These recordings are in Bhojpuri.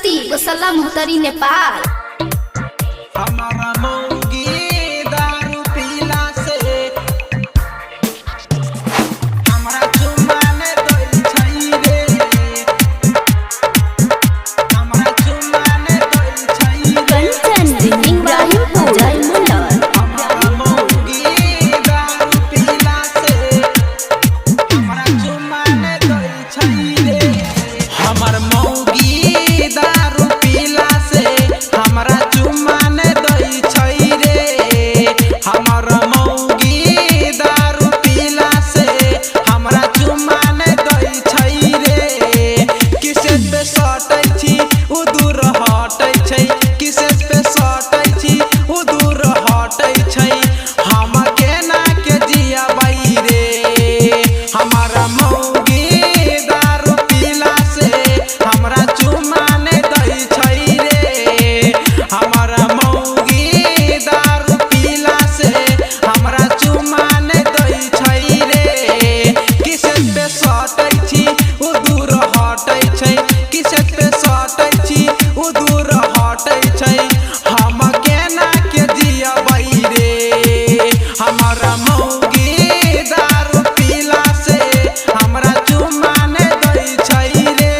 प्रस्तुति गोसल्ला मोहतरी नेपाल। हमारा मौगी दारू पीला से हमरा चुमाने दै छै रे, हमरा चुमाने दै छै कंचन इब्राहिमपुर जय मंडल। हमारा मौगी दारू पीला से हमरा चुमाने दै छै रे, हमर मौगी दारू पीला से हमरा चुमाने दै छै रे, हमर मौगी दारू पीला से हमरा चुमाने दै छै रे। किसे पे सटै छी उ दूर हटै छै, किसे पे सटै छी उ दूर हटै छै, हम केना के जियबै रे। हमारा मौगी दारू पीला से हमरा चुमाने दै छै रे, हमारा मौगी दारू पीला से हमरा चुमाने दै छै रे। किसे पे सटै छी उ दूर हटै छै, किसे पे सटै छी उ दूर हटै छै, हम केना के जियबै रे। हमारा मौगी दारू पीला से हमरा चुमाने दै छै रे,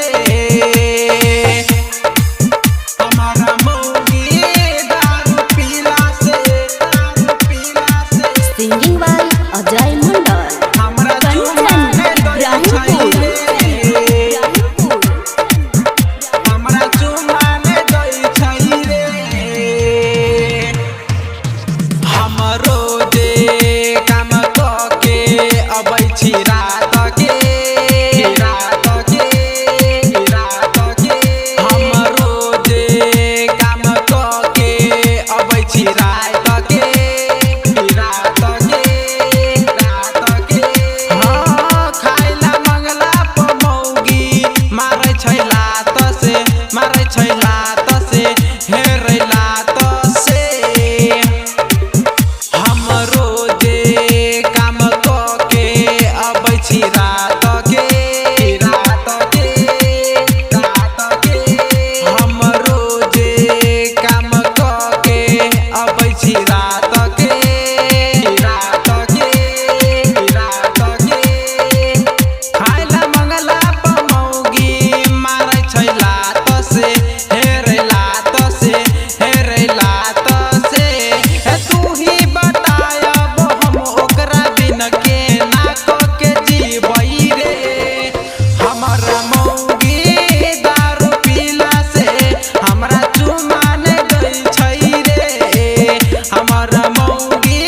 हमारा मौगी दारू पीला से सिंगिंग बाय अजय मंडल। हमरा कंचन चुमाने दै छै रे, हमरा चुमाने दै छै रे। हमरो जे काम क के अबै छी रात के, हमरो जे काम क के अबै छी रात के, हाँ खाइला मंगला प मौगी मारै छै लात से, मारै छै लात से, हेरै लात से। हमरो जे काम क के अबै छी रात के, हमरो जे काम क के अबै छी रात के, खाइला मंगला प मौगी मारै छै लात से, हेरै लात से, हेरै लात से। तू ही बतायब हम ओकरा बिन केना क के जीबै रे। हमर मौगी दारू पीला से हमरा चुमाने दै छै रे, हमर मौगी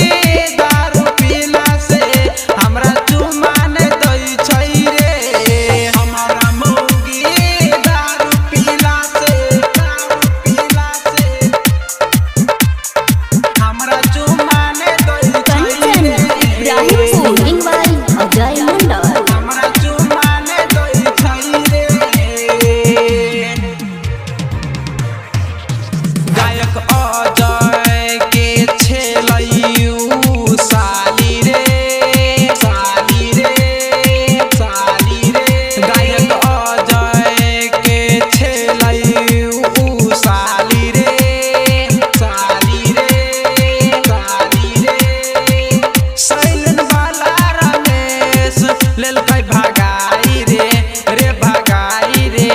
दारू पीला से हमरा चुमाने दै छै रे, हमारा मौगी दारू पीला से हमरा चुमाने दै छै कंचन इब्राहिमपुर सिंगिंग बाय अजय मंडल। हमरा चुमाने दै छै रे। गायक अजय के छेलैयू साली रे, गायक अजय के छेलैयू साली रे, सैलन वाला रमेश लेलकै भगाई रे, भगाई रे,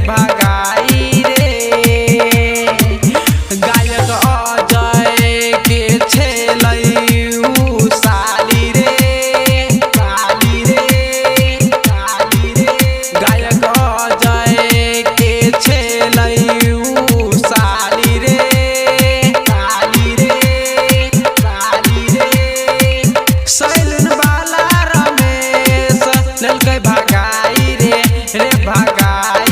भगाई रे। गायक अजय के छेलैयू साली रे, गायक अजय के छेलैयू साली रे, सैलन वाला रमेश लेलकै भगाई रे, भगाई